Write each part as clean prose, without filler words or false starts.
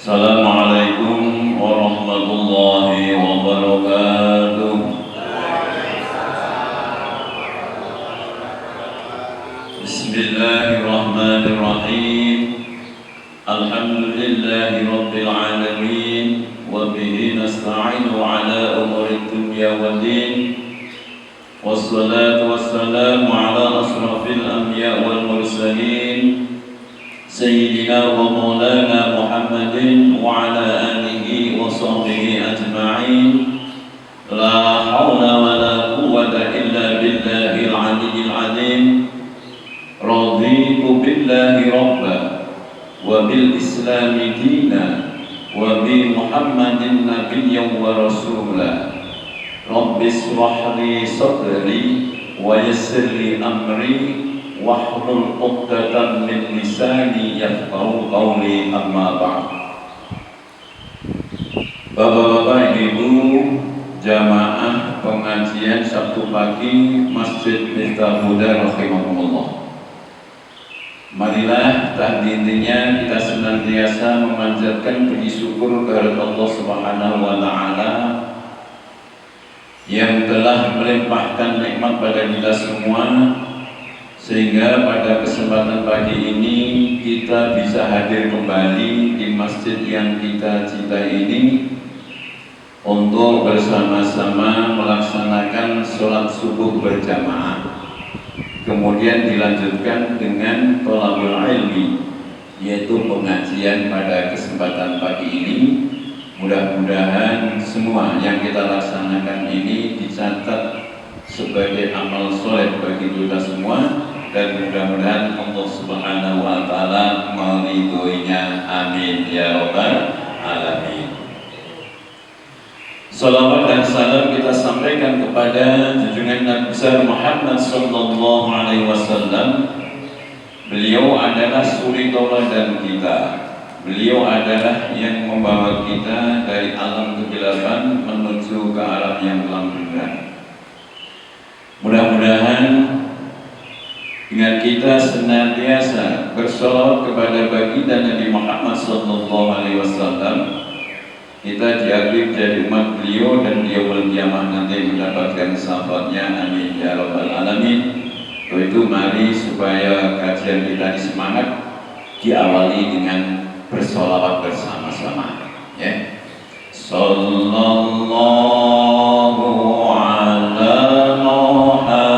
Assalamualaikum warahmatullahi wabarakatuh. Bismillahirrahmanirrahim. Alhamdulillahi rabbil alamin. Wa bihi nasta'inu ala umuri dunya waddin. Wassalatu wassalamu ala asrafil anbiya wal mursalin Sayyidina wa maulana Muhammadin wa ala alihi wa sahbihi ajma'in. La hawla wa la quwwata illa billahil aliyyil azim. Raditu billahi rabba wa bil islami dina wa bi Muhammadin nabiyyan wa rasula. Rabbi ishrah li sadri wa yassir li amri wahlul 'uqdatam min lisani yafqahu qawli, amma ba'd. Bapak-bapak, Ibu, jamaah pengajian Sabtu pagi Masjid Miftah Huda rahimahumullah. Marilah intinya kita senantiasa memanjatkan puji syukur kepada Allah Subhanahu wa taala yang telah melimpahkan nikmat pada kita semua, sehingga pada kesempatan pagi ini kita bisa hadir kembali di masjid yang kita cintai ini untuk bersama-sama melaksanakan sholat subuh berjamaah, kemudian dilanjutkan dengan thalabul ilmi, yaitu pengajian pada kesempatan pagi ini. Mudah-mudahan semua yang kita laksanakan ini dicatat sebagai amal soleh bagi kita semua, dan mudah-mudahan Allah Subhanahu wa taala meridhoinya. Amin ya rabbal alamin. Salawat dan salam kita sampaikan kepada junjungan Nabi besar Muhammad sallallahu alaihi wasallam. Beliau adalah suri tauladan kita. Beliau adalah yang membawa kita dari alam kegelapan menuju ke alam yang terang benderang. Mudah-mudahan dengan kita senantiasa bersolawat kepada baginda Nabi Muhammad SAW, kita diakui jadi umat beliau dan yaumul qiyamah nanti mendapatkan syafaatnya. Amin ya rabbal alamin. Untuk itu mari supaya kajian kita semangat diawali dengan bersolawat bersama-sama, ya. Sallallahu ala Muhammad,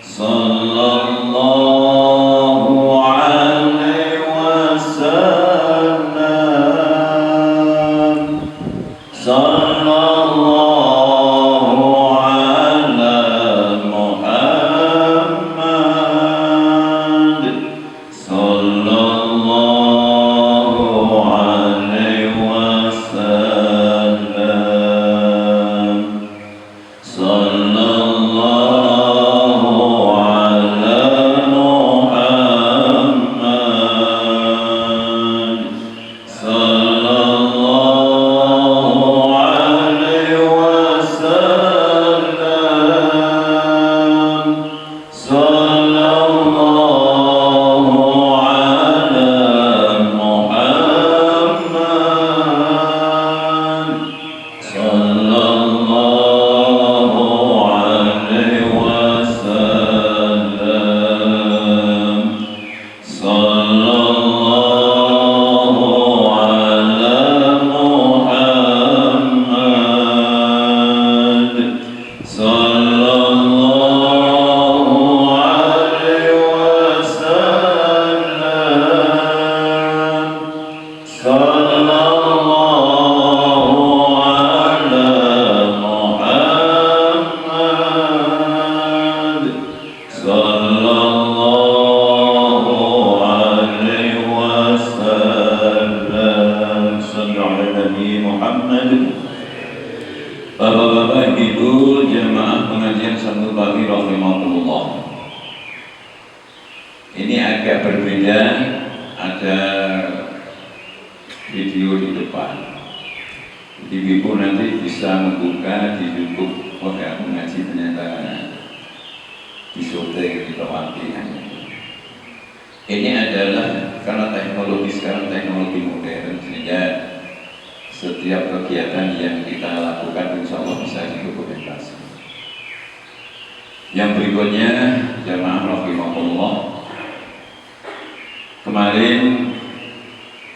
sallallahu alaihi wasallam, sallallahu ala Muhammad, sallallahu alaihi wasallam, sallallahu ala Muhammad, sallallahu alaihi wasallam, sallallahu ala Muhammad, sallallahu alaihi wasallam, sallallahu ala Muhammad, sallallahu alaihi wasallam, sallallahu ala Muhammad, sallallahu alaihi wasallam. Sallu ala Nabi Muhammad. Bapak-bapak, Ibu, jamaah pengajian Sabtu pagi rahimahullah. Ini agak berbeda, ada video di depan. Ibu nanti bisa membuka di YouTube. Oh ya, mengaji ternyata di syuting di Tawaki. Ini adalah karena teknologi sekarang teknologi modern, sehingga setiap kegiatan yang kita lakukan insya Allah bisa didokumentasi. Yang berikutnya, jamaah rahimahullah, kemarin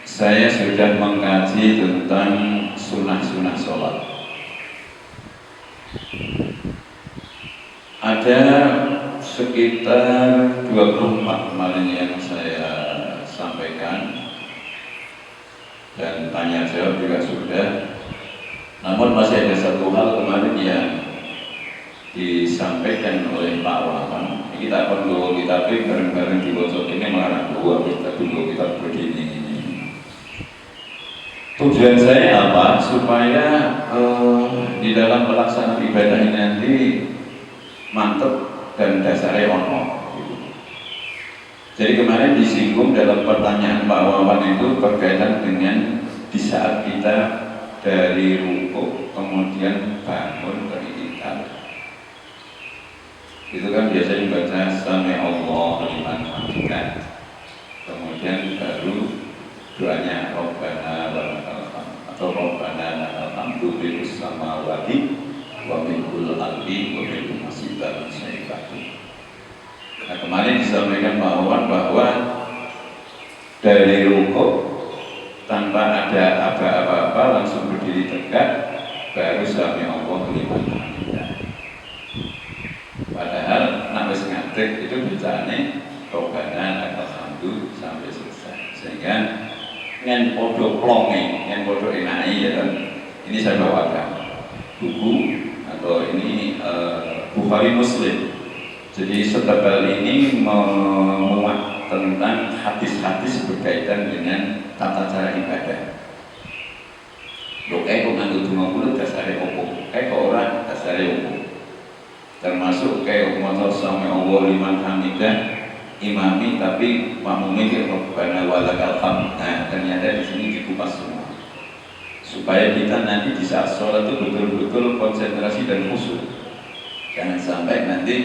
saya sudah mengkaji tentang sunnah-sunnah sholat. Ada sekitar 24 kemarin yang saya sampaikan, dan tanya jawab juga sudah. Namun masih ada satu hal kemarin yang disampaikan oleh Pak Wawan. Kita perlu kita bareng-bareng di bocor ini melarang dua kita dulu kita begini. Tujuan saya apa? Supaya di dalam pelaksanaan ibadah ini nanti mantep dan dasarnya ono. Jadi kemarin disinggung dalam pertanyaan Pak Wawan itu berkaitan dengan di saat kita dari rukuk kemudian bangun beritikaf. Itu kan biasanya baca Sami Allah liman hamidah. Kemudian baru doanya Rabbana wa lakal hamd atau Rabbana lakal hamdu bis samawati wa minul ardi wa minal masjidil syai'ati. Nah, kemarin disampaikan Pak Wawan bahwa dari rukuk tanpa ada apa-apa langsung berdiri tegak baru Sami Allah liman hamidah. Padahal nek wis ngadeg itu bacaane Rabbana lakal hamdu sampai selesai. Sehingga ngen podo plonge, ngen podo enake ya kan. Ini saya bawakan buku atau ini Bukhari Muslim. Jadi setebal ini memuat tentang hadis-hadis berkaitan dengan tata cara ibadah. Lho kok nganggo donga kulo dasare opo? Kok ora dasare opo? Termasuk kayak motor Sami Allah liman hamidah imami tapi makmumnya kayak Rabbana wa lakal hamd. Nah, ternyata di sini dikupas semua supaya kita nanti di saat sholat itu betul-betul konsentrasi dan khusyuk. Jangan sampai nanti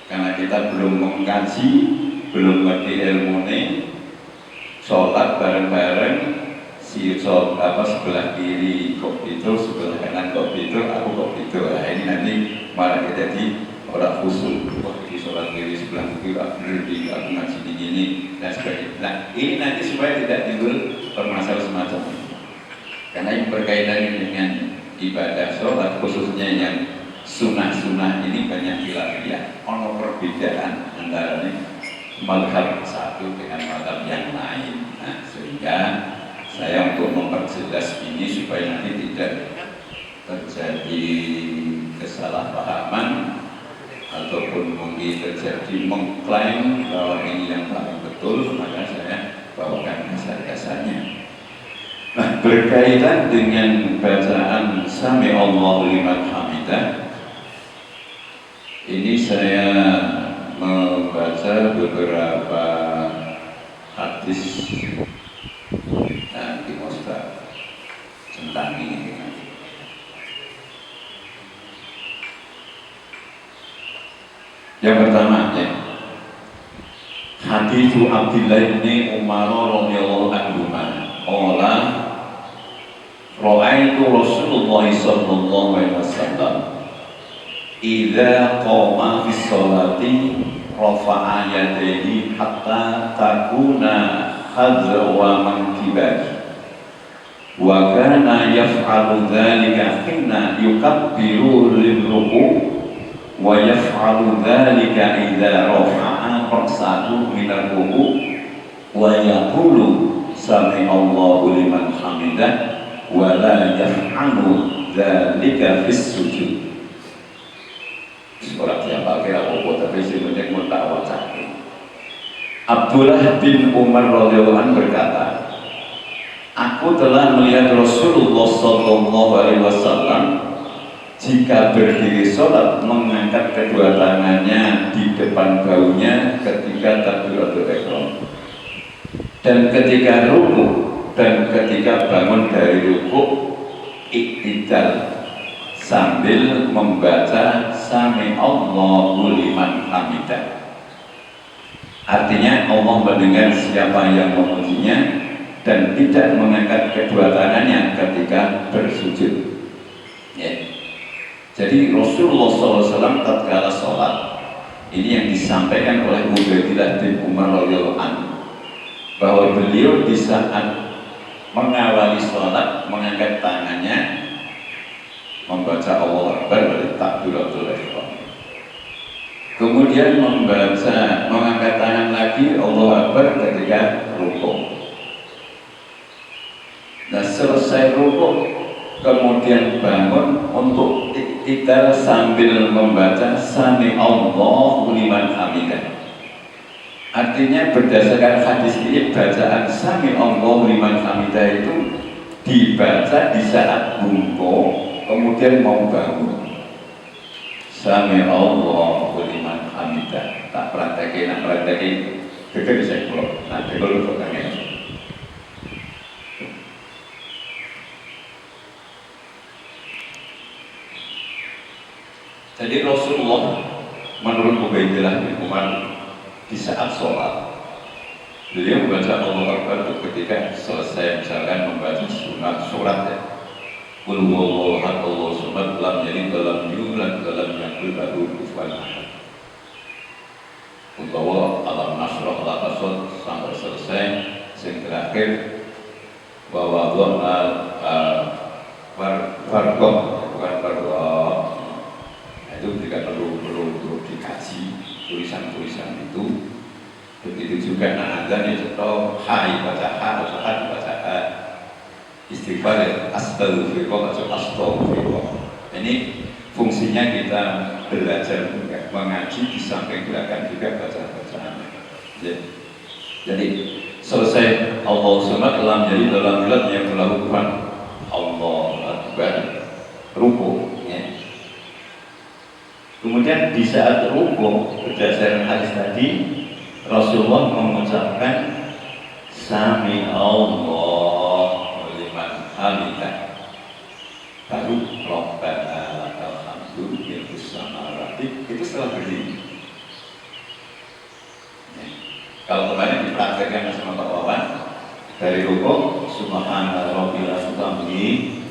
karena kita belum mengkaji, belum ngerti ilmunya, sholat bareng-bareng si sholat sebelah kiri kok itu, sebelah kanan kok itu, aku kok itu. Nah, ini nanti malah kita jadi orang khusyuk. Wah, di sholat kiri sebelah kiri aku berdiri, aku ngaji di gini dan sebagainya. Nah, ini nanti supaya tidak timbul permasalahan semacam ini. Karena yang berkaitan dengan ibadah sholat khususnya yang sunnah-sunnah ini banyak khilafiyah, ono perbedaan antara mazhab satu dengan mazhab yang lain. Nah, sehingga saya untuk memperjelas ini supaya nanti tidak terjadi kesalahpahaman ataupun mungkin terjadi mengklaim bahwa ini yang paling betul, maka saya bawakan dasar-dasarnya. Nah, berkaitan dengan bacaan Sami Allah liman hamidah, ini saya membaca beberapa hadis di Ustaz tentang ini. Yang pertama ya, hadis Abdullah bin Umar radhiyallahu anhu qala ra'aitu Rasulullah sallallahu alaihi wasallam idza qama fi sholati rafa'a yadayhi hatta takuna hadwa mankibahi wa kana yaf'alu dhalika hina yukabbiru lil-ruku' wa yaf'alu dhalika idza rafa'a ra'sahu min ar-ruku' wa yaqulu sami Allahu liman hamidah wa la yaf'alu dhalika fis sujud. Orang siapa kira apa tapi sebenarnya mau tak wacana. Abdullah bin Umar radhiyallahu anhu berkata, aku telah melihat Rasulullah sallallahu alaihi wasallam jika berdiri sholat mengangkat kedua tangannya di depan bahunya ketika takbiratul ihram, dan ketika ruku dan ketika bangun dari ruku iktidal sambil membaca Sami Allahu liman hamidah. Artinya Allah mendengar siapa yang memujinya dan tidak mengangkat kedua tangannya ketika bersujud. Ya. Jadi Rasulullah SAW tatkala sholat, ini yang disampaikan oleh Ubaidillah bin Umar radhiyallahu anhu, bahwa beliau di saat mengawali sholat mengangkat tangannya membaca Allah Akbar dari takbiratul ihram. Kemudian mengangkat tangan lagi Allah Akbar ketika rukuk. Nah, selesai rukuk kemudian bangun untuk iktikal sambil membaca Sami Allahu liman hamidah. Artinya berdasarkan hadis ini, bacaan Sami Allahu liman hamidah itu dibaca di saat bungkuk kemudian mau bangun. Sami Allahu liman hamidah. Tak praktekin, gegel saya pulau. Nah, gegel itu kangen. Jadi Rasulullah menurut Ubaidillah bin Umar di saat sholat beliau membaca Allah Akbar ketika selesai misalkan membaca surat ya. Qul huwallahu ahad Allahu samad lam yalid wa lam yulad wa lam yakul lahu kufuwan ahad. Utawa alam nasrah laka sod sampai selesai sing terakhir bahwa Allah farqah bukan farqah. Itu juga perlu dikaji tulisan-tulisan itu. Begitu juga azan itu tahu hai baca ha baca ha baca ha. Istighfar ya astagfirullah atau astagfirullah. Ini fungsinya kita belajar mengaji di samping gerakan juga bacaan. Jadi selesai Allah Subhanahu dalam jadi dalam bulan yang melakukan Allah Akbar ruku ya. Kemudian di saat ruku berdasarkan hadis tadi Rasulullah mengucapkan Sami Allah liman hamidah. Baru Rabbana lakal hamdu milkus samawati itu setelah berdiri. Ya. Kalau kemarin dipraktekkan sama Pak Wawan dari ruku Subhana rabbil azim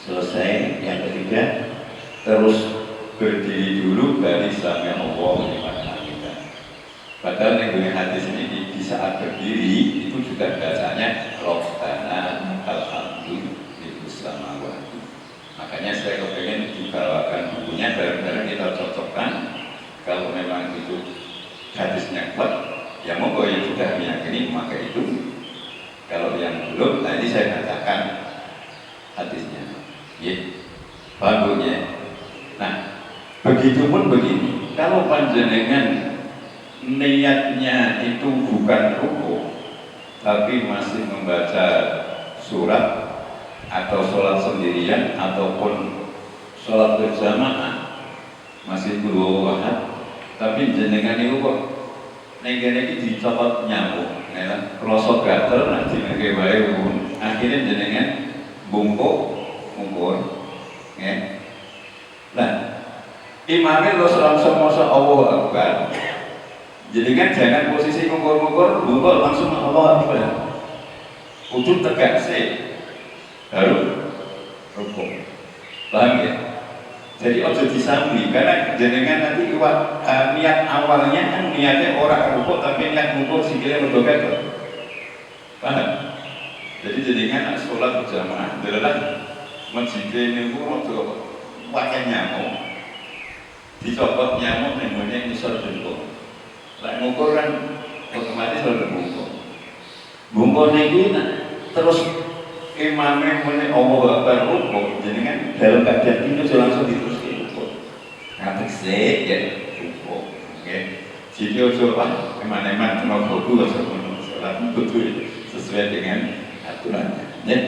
selesai, yang ketiga terus berdiri dulu dari Sami Allah liman hamidah. Padahal yang dengan hadis ini di saat berdiri itu juga bacanya Rabbana alhamdulillah milkus samawati. Makanya saya kepengen dibawakan bukunya bareng-bareng kita cocokkan. Kalau memang itu hadisnya kuat, ya monggo yang sudah meyakini maka itu. Kalau yang belum, tadi saya katakan hadisnya. Ya, bagusnya. Nah, begitupun begini. Kalau panjenengan niatnya itu bukan ruku, tapi masih membaca surat atau sholat sendirian ataupun sholat berjamaah masih berwudu, tapi jenengan itu kok nengen iki dicopot nyamuk, ya, krasa gatel nanti nengke wae akhirnya jenengan bungkuk ngumpul, ya. Nah, imamnya lo langsung masa Allah Akbar. Jadi kan jangan posisi ngukur-ngukur, bungkuk langsung Allah Akbar. Kudu tegak sih. Baru rukuk. Paham ya? Jadi ojo disambi karena jenengan nanti niat awalnya kan niatnya orang rukuk tapi niat rukuk sikilnya berdoa. Paham? Jadi jenengan sholat berjamaah adalah masjid ini ojo pakai nyamuk. Dicopot nyamuk nemune ngisor jengkol. Lah ngukur kan otomatis harus bungkuk. Bungkuk niki terus imamnya mulai Allah Akbar rukuk, jadi kan dalam keadaan itu langsung diteruskan rukuk. Ngatek sih ya rukuk, oke. Jadi ojo eman-eman cuma buku ojo sholat betul sesuai dengan aturannya. Ya.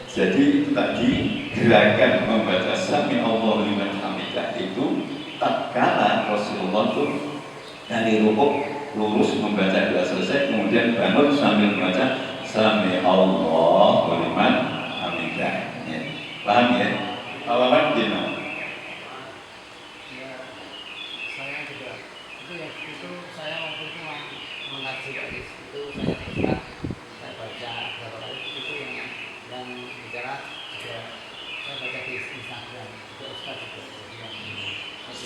Jadi tadi gerakan membaca Sami Allah liman hamidah itu tatkala Rasulullah itu dari rukuk lurus membaca doa selesai, kemudian bangun sambil membaca Sami Allah liman hamidah. Ya. Paham ya? Pahlawan gimana? Ya, saya juga. Itu ya, itu saya waktu itu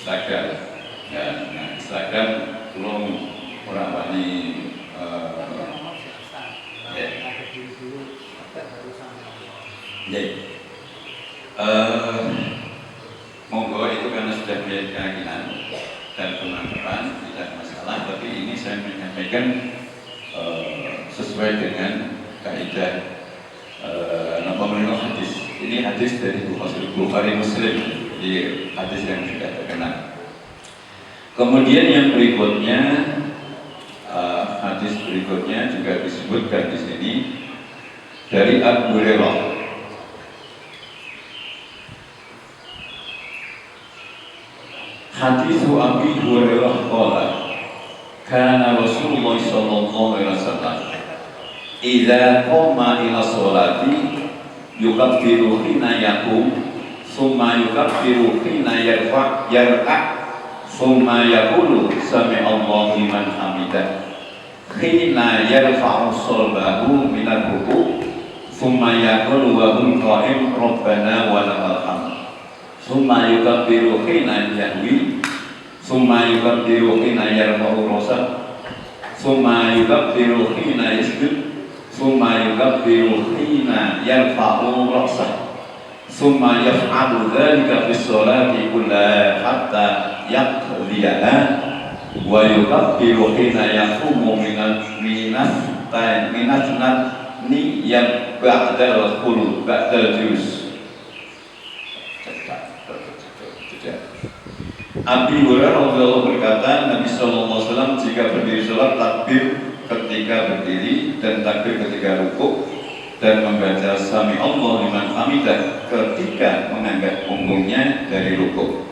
Instagram. Ya, nah, Instagram belum orang wani monggo itu karena sudah melihat keyakinan dan penangkapan tidak masalah, tapi ini saya menyampaikan sesuai dengan kaidah nomor hadis. Ini hadis dari Bukhari Muslim, di hadis yang sudah terkenal. Kemudian yang berikutnya, hadis berikutnya juga disebutkan di sini dari Abu Hurairah. Hadis Abi Hurairah qala kana Rasulullah sallallahu alaihi wasallam idza qama ila sholati yukabbiru hina yaqum summa yukabbiru hina yarka summa yaqulu sami Allahu liman hamidah hina yarfa'u sulbahu minal ruku' summa yaqulu wa hum qa'im rabbana wa lakal hamd summa yukabbiru hina yahwi summa yukabbiru hina yarfa'u ra'sah summa yukabbiru hina yasjud summa yukabbiru hina yarfa'u ra'sah summa yaf'alu dhalika fi sholati kullaha hatta yaqdiyaha wa yukabbiru hina yaqumu minatni yang ba'dal qulub ba'dal juz. Abi Hurairah radhiyallahu berkata, Nabi sallallahu alaihi wasallam jika berdiri salat takbir ketika berdiri dan takbir ketika rukuk dan membaca sami Allah liman hamidah ketika mengangkat punggungnya dari rukuk.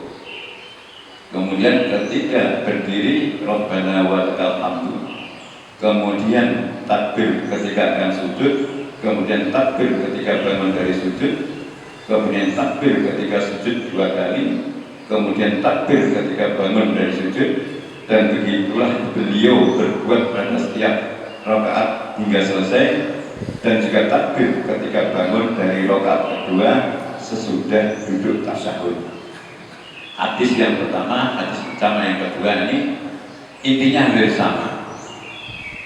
Kemudian ketika berdiri Rabbana wa lakal hamdu. Kemudian takbir ketika akan sujud, kemudian takbir ketika bangun dari sujud, kemudian takbir ketika sujud 2 kali, kemudian takbir ketika bangun dari sujud, dan begitulah beliau berbuat pada setiap rakaat hingga selesai, dan juga takbir ketika bangun dari rakaat kedua sesudah duduk tasyahud. Hadis yang pertama, hadis pertama yang kedua ini intinya hampir sama,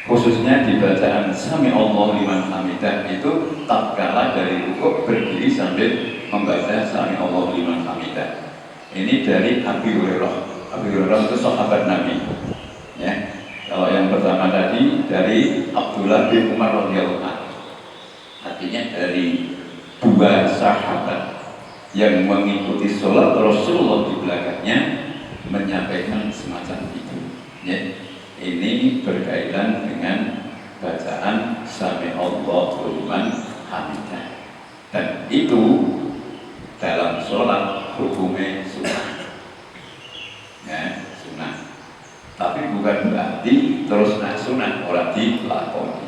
khususnya di bacaan Sami Allah liman hamidah itu tatkala dari rukuk berdiri sambil membaca Sami Allah liman hamidah. Ini dari Abi Hurairah. Abi Hurairah itu sahabat Nabi. Ya. Kalau yang pertama tadi dari Abdullah bin Umar radhiyallahu anhu. Artinya dari 2 sahabat yang mengikuti sholat Rasulullah di belakangnya menyampaikan semacam itu. Ya. Ini berkaitan dengan bacaan Sami Allahu liman hamidah. Dan itu dalam sholat hukumnya sunnah, ya, sunnah. Tapi bukan berarti terus sunnah orang dilakoni.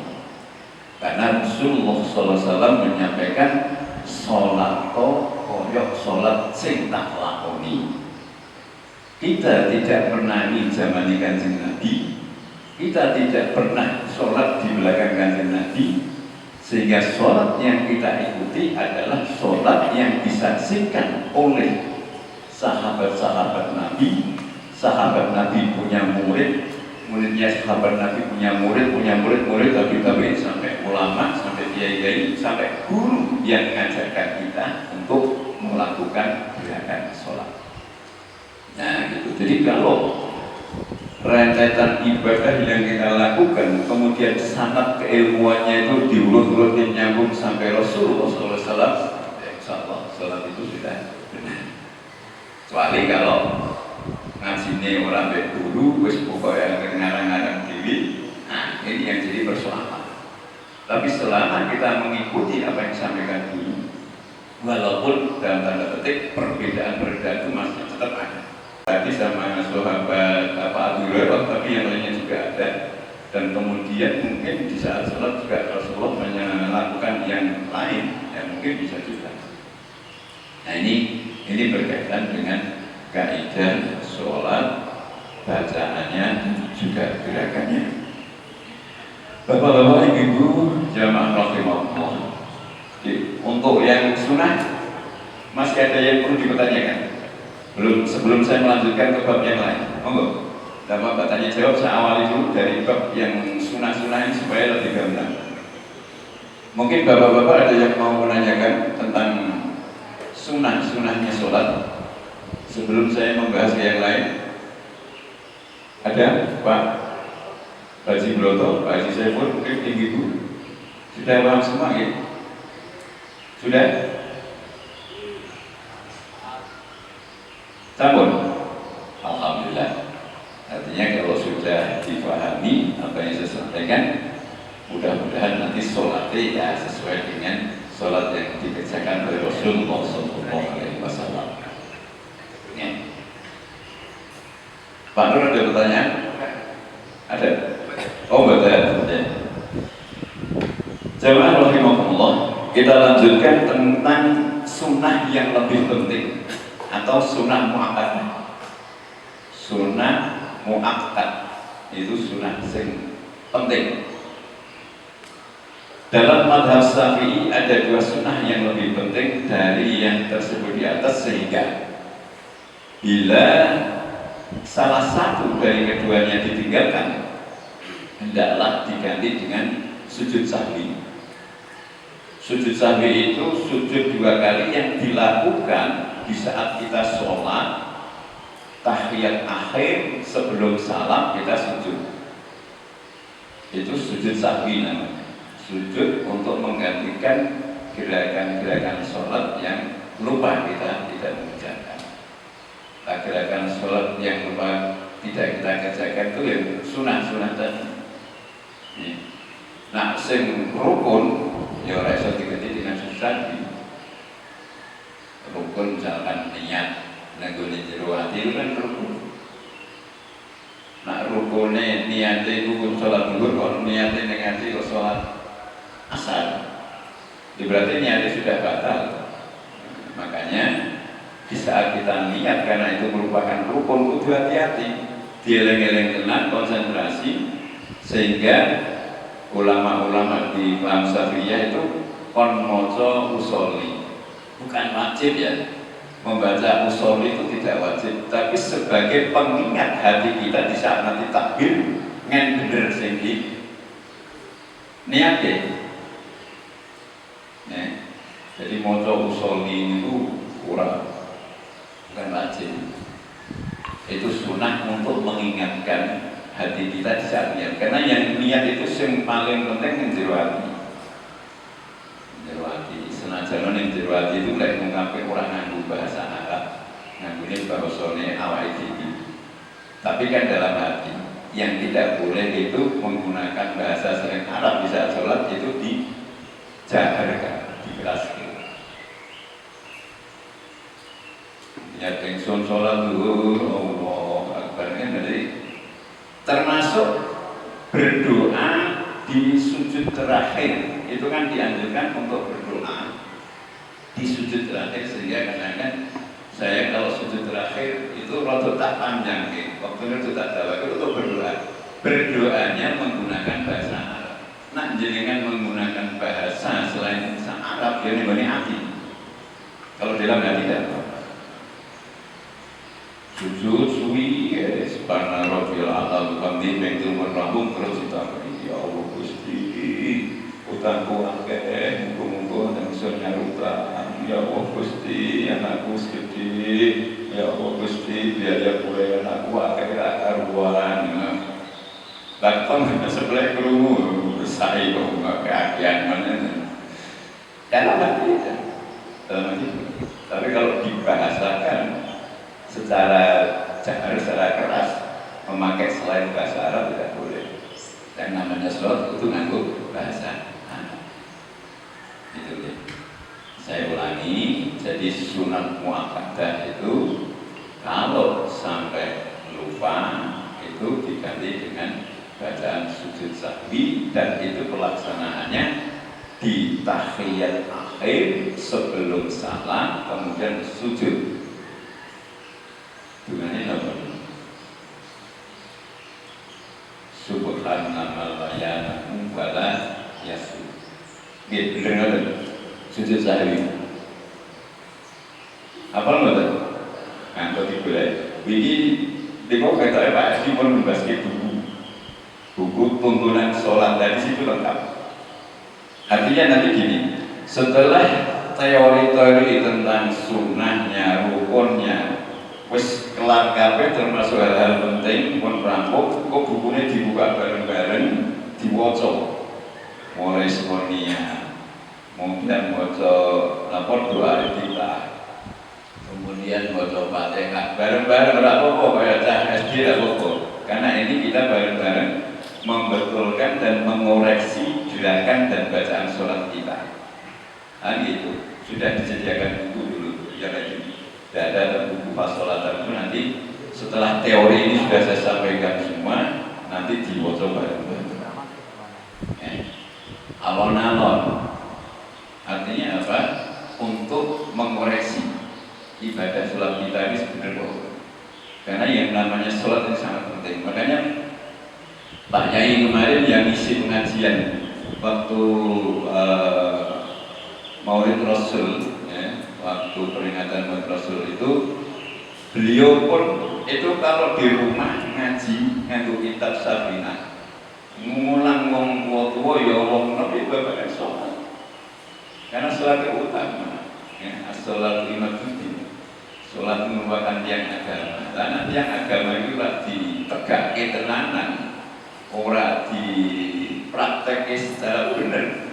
Karena Rasulullah SAW menyampaikan sholat koyok sholat sing tak lakoni. Kita tidak pernah di zaman Kanjeng Nabi, kita tidak pernah sholat di belakang Kanjeng Nabi. Sehingga sholat yang kita ikuti adalah sholat yang disaksikan oleh sahabat-sahabat Nabi. Sahabat Nabi punya murid, muridnya sahabat Nabi punya murid, tapi sampai ulama, sampai kiai-kiai, sampai guru yang mengajarkan kita untuk melakukan gerakan sholat. Nah gitu. Jadi kalau rentetan ibadah yang kita lakukan kemudian sanad keilmuannya itu diurut-urutin nyambung sampai Rasulullah SAW, ya insya Allah sholat itu sudah benar. Kecuali kalau ngajinya orang baik dulu wis pokoknya ngarang-ngarang diri, nah ini yang jadi persoalan. Tapi selama kita mengikuti apa yang disampaikan dulu, walaupun dalam tanda petik perbedaan-perbedaan itu masih tetap ada. Tadi sama sahabat Abu Hurairah, tapi yang lainnya juga ada. Dan kemudian mungkin di saat sholat juga Rasulullah melakukan yang lain, ya mungkin bisa juga. Nah ini berkaitan dengan kaidah sholat, bacaannya juga gerakannya. Bapak-bapak, ibu-ibu, jamaah rahimahullah. Untuk yang sunnah masih ada yang perlu dipertanyakan. Sebelum saya melanjutkan ke bab yang lain, monggo. Bapak tanya jawab, saya awali dulu dari bab yang sunah-sunah ini supaya lebih gamblang. Mungkin bapak-bapak ada yang mau menanyakan tentang sunah-sunahnya sholat sebelum saya membahas yang lain. Ada Pak Haji Broto, Pak Haji Saiful, mungkin Ibu sudah paham semua ya? Sudah? Sampun? Alhamdulillah. Artinya kalau sudah dipahami apa yang saya sampaikan, mudah-mudahan nanti sholatnya ya sesuai dengan sholat yang dikerjakan oleh Rasulullah SAW. Ya. Pak Nur ada pertanyaan? Ada? Oh betul. Ya. Jamaah rahimakumullah, kita lanjutkan tentang sunnah yang lebih penting atau sunnah mu'akkadah. Sunnah mu'akkad itu sunnah yang penting. Dalam madhab Syafi'i ada dua sunnah yang lebih penting dari yang tersebut di atas, sehingga bila salah satu dari keduanya ditinggalkan, hendaklah diganti dengan sujud sahwi. Sujud sahwi itu sujud dua kali yang dilakukan di saat kita sholat tahiyat akhir sebelum salam kita sujud. Itu sujud sahwi namanya. Sujud untuk menggantikan gerakan-gerakan sholat yang lupa kita tidak mengerjakan. Nah, gerakan sholat yang lupa tidak kita kerjakan itu yang sunah-sunah tadi. Nah, sing rukun ya ora iso diganti dengan sujud sahwi. Rukun misalkan niat nenggone jero ati itu kan rukun. Nah, rukune niate iku sholat zuhur kok niate ning ati kok sholat asar. Berarti niatnya sudah batal. Makanya di saat kita niat karena itu merupakan rukun, kudu hati-hati, dieling-eling tenang, konsentrasi, sehingga ulama-ulama di Imam Syafi'iyah itu kon maca usoli. Bukan wajib ya. Membaca usoli itu tidak wajib, tapi sebagai pengingat hati kita di saat nanti takbir ngen bener sing niate. Jadi maca usoli itu kurang, bukan wajib. Itu sunnah untuk mengingatkan hati kita di saat niat. Karena yang niat itu yang paling penting yang jero hati. Jero hati. Senajan yang jero hati itu lek ngungkape orang nganggo bahasa Arab, nganggone bahasane awake dhewe. Tapi kan dalam hati. Yang tidak boleh itu menggunakan bahasa selain Arab di saat sholat itu dijaharkan, dikeraskan. Ya tengson sholat dulu, Allah Akbar kan dari termasuk berdoa di sujud terakhir itu kan dianjurkan untuk berdoa di sujud terakhir, sehingga kadang-kadang saya kalau sujud terakhir itu rada tak panjang waktunya itu tak dapat itu untuk berdoa. Berdoanya menggunakan bahasa Arab. Nah, jenengan menggunakan bahasa selain bahasa Arab ya nih hati. Kalau dalam hati tidak sujud suwi ya subhanallah ala bihamdi bengkel merlambung terus ditambahi ya Allah Gusti utangku akeh muga-muga nang iso nyarutan ya Allah Gusti anakku sedih ya Allah Gusti biaya kue anakku akeh karuan datang sebelah krungu saya kok keakian mana dalam hati tapi kalau dibahasakan secara jahar, secara keras memakai selain bahasa Arab tidak boleh. Dan namanya sholat itu nganggo bahasa Arab. Itu ya. Saya ulangi, jadi sunat muakkadah itu kalau sampai lupa itu diganti dengan bacaan sujud sahwi, dan itu pelaksanaannya di tahiyat akhir sebelum salam kemudian sujud. Dengan ini apa? Subhanallah bayanakum wala yasu. Gitu, bener-bener sujud sahwi. Apa lo tadi? Nganggo digolek. Wingi niku ketoke Pak Edi pun membaske buku tuntunan sholat, dari situ lengkap. Artinya nanti gini, setelah teori-teori tentang sunnahnya, rukunnya wis kelar kabeh termasuk hal-hal penting pun rampung, kok bukunya dibuka bareng-bareng diwaca. Mulai semuanya mungkin maca lapor doa kita, kemudian maca Fatihah bareng-bareng, ora apa-apa kaya cah SD ora apa-apa. Karena ini kita bareng-bareng membetulkan dan mengoreksi gerakan dan bacaan sholat kita. Nah gitu, sudah disediakan buku dulu ya kayak gini. Tidak ada buku fasolatan itu, nanti setelah teori ini sudah saya sampaikan semua, nanti dibaca bareng-bareng. Alon-alon artinya apa? Untuk mengoreksi ibadah sholat kita ini sebenarnya, karena yang namanya sholat ini sangat penting. Makanya Pak Yai kemarin yang isi pengajian waktu Maulid Rasul, waktu peringatan Maulid Rasul itu, beliau pun itu kalau di rumah ngaji nganggo kitab Safinah, ngulang wong tua ya wong nabi bapak sholat, karena sholat itu utama. Sholat lima tujuh, sholat merupakan tiang agama. Karena tiang agama itu ditegakkan tenanan, ora dipraktekkan secara benar,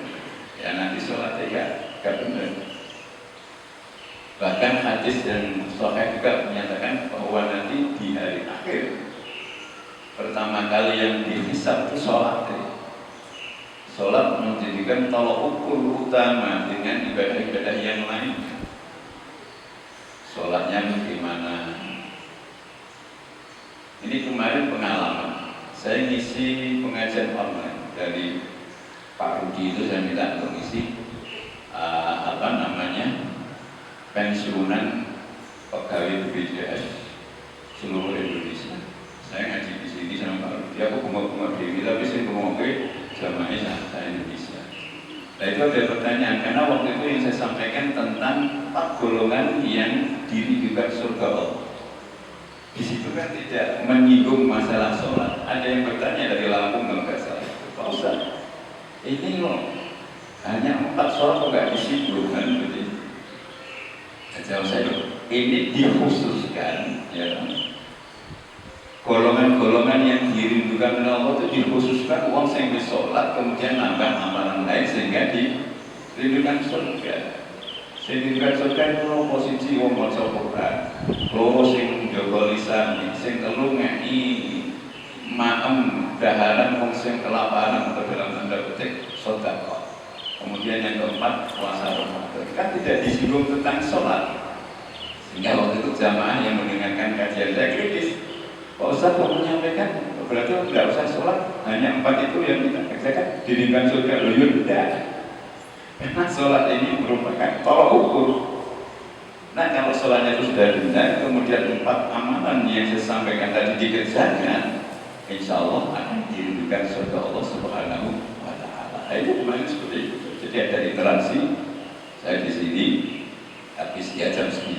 ya nanti sholatnya gak benar. Bahkan hadis dan sahih juga menyatakan bahwa nanti di hari akhir pertama kali yang dihisab itu sholat. Sholat menjadikan tolak ukur utama dengan ibadah-ibadah yang lain. Sholatnya bagaimana? Ini kemarin pengalaman. Saya ngisi pengajian online dari Pak Rudi itu, saya minta untuk ngisi pensiunan pegawai BPJS seluruh Indonesia. Saya ngaji di sini sama Pak Rudi, aku bunga-bunga dewi, tapi saya ngomong jamaahnya saya Indonesia. Nah itu ada pertanyaan, karena waktu itu yang saya sampaikan tentang 4 golongan yang dirindukan surga Allah. Di situ kan tidak menyinggung masalah sholat. Ada yang bertanya dari Lampung nggak salah, Pak Ustaz, ini loh hanya 4 sholat kok nggak disinggung kan? Jawab saya, ini dikhususkan, ya, golongan-golongan yang dirindukan oleh Allah itu dikhususkan uang yang disolat kemudian nambah amalan lain sehingga dirindukan surga. Dirindukan surga itu posisi uang maca Quran, loro sing njaga lisan, sing telu ngeki maem daharan wong sing kelaparan atau dalam tanda petik sedekah. Kemudian yang keempat puasa Ramadan, kan tidak disinggung tentang sholat. Sehingga waktu itu jamaah yang mendengarkan kajian saya kritis, Pak Ustaz kok menyampaikan berarti tidak usah sholat, hanya 4 itu yang kita kerjakan dirindukan surga. Loh tidak, karena sholat ini merupakan tolak ukur. Nah kalau sholatnya itu sudah benar, kemudian 4 amalan yang saya sampaikan tadi dikerjakan, insya Allah akan dirindukan surga Allah Subhanahu wa Ta'ala. Itu kemarin seperti itu. Jadi ada literasi, saya di sini habis dia jam 9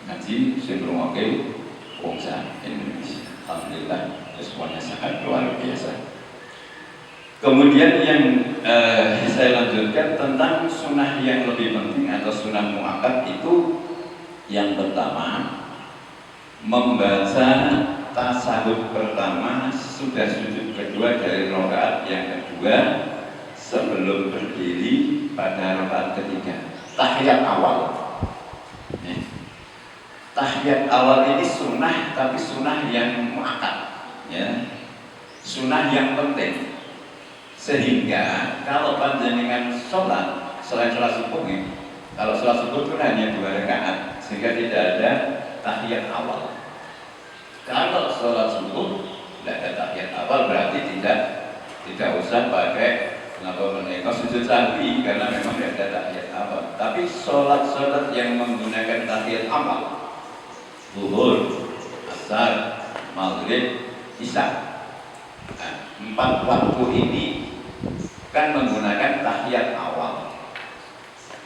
ngaji, saya berumake bangsa Indonesia. Alhamdulillah, semuanya sangat luar biasa. Kemudian yang saya lanjutkan tentang sunnah yang lebih penting atau sunnah muakkad itu, yang pertama membaca tasahud pertama sudah sujud kedua dari rakaat yang kedua sebelum berdiri pada rakaat ketiga, tahiyat awal. Tahiyat awal ini sunnah, tapi sunnah yang muakkad, ya, sunnah yang penting. Sehingga kalau panjenengan sholat selain sholat subuh, kalau sholat subuh itu hanya 2 rakaat, sehingga tidak ada tahiyat awal. Kalau sholat subuh tidak ada tahiyat awal, berarti tidak usah pakai sujud sahwi, karena memang tidak ada tahiyat awal. Tapi sholat yang menggunakan tahiyat awal, zuhur, asar, maghrib, isya, 4 waktu ini kan menggunakan tahiyat awal.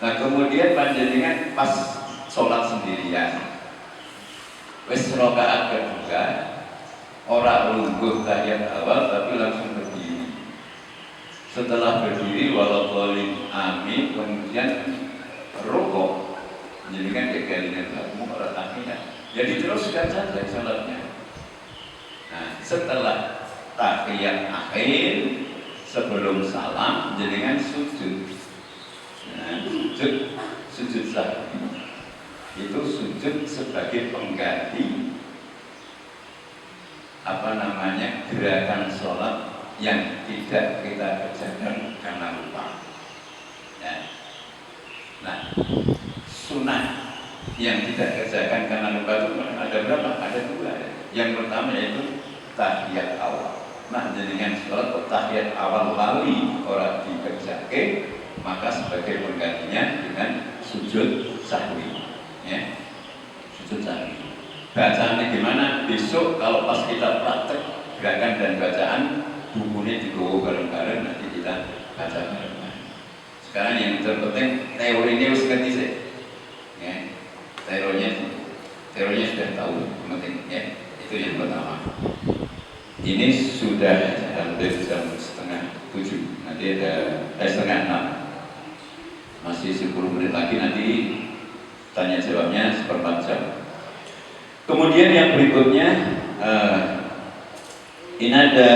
Nah kemudian panjenengan pas sholat sendirian, wis rakaat kedua ora lungguh tahiyat awal tapi langsung berdiri. Setelah berdiri waladhdallin amin, kemudian rukuk. Jadi kan kegalingan kamu orang tahiyat. Jadi teruskan saja sholatnya. Nah, setelah tahiyat akhir sebelum salam jenengan sujud. Nah, sujud sahwi itu sujud sebagai pengganti gerakan sholat yang tidak kita kerjakan karena lupa. Ya. Nah, sunnah yang tidak kerjakan karena lupa itu ada berapa? Ada dua. Yang pertama yaitu tahiyat awal. Nah, dengan sholat tahiyat awal lali orang dikerjakan, maka sebagai penggantinya dengan sujud sahwi. Ya, sujud sahwi. Bacaannya gimana? Besok kalau pas kita praktek gerakan dan bacaan, bukunya dibawa bareng-bareng, nanti kita baca bareng-bareng. Sekarang yang terpenting teorinya harus ngerti sih. Ya, teorinya sudah tahu, penting ya. Itu yang pertama. Ini sudah hampir jam 6:30, nanti ada 6:30. Masih 10 menit lagi, nanti tanya jawabnya 1/4 jam. Kemudian yang berikutnya, ini ada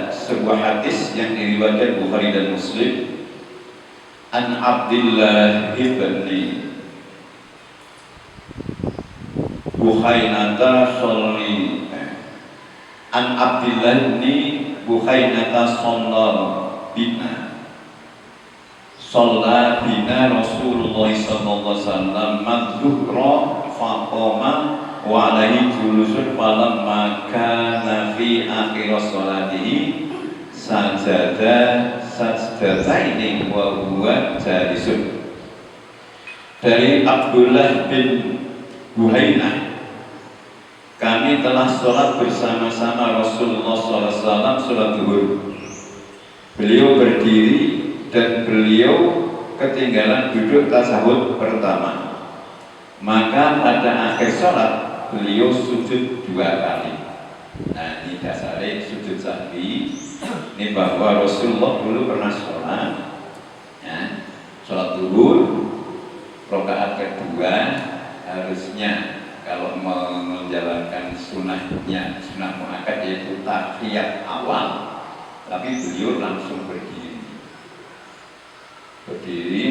sebuah hadis yang diriwayatkan Bukhari dan Muslim. An Abdillah ibni Buhainata Sholli, An Abdillah ibni Buhainata bina Sholla bina Rasulullah sallallahu alaihi wasallam madzuhra faqoma wa alaihi julusun falamma kana fi akhir sholatihi sajada sajdataini wa huwa jalisun. Dari Abdullah bin Buhainah, kami telah sholat bersama-sama Rasulullah SAW sholat zuhur. Beliau berdiri dan beliau ketinggalan duduk tasahud pertama. Maka pada akhir sholat beliau sujud 2 kali. Nah, ini dasarnya sujud sahwi. Ini bahwa Rasulullah dulu pernah sholat, ya, sholat zuhur, rakaat kedua harusnya kalau menjalankan sunnahnya, sunnah muakkad yaitu tahiyat awal, tapi beliau langsung berdiri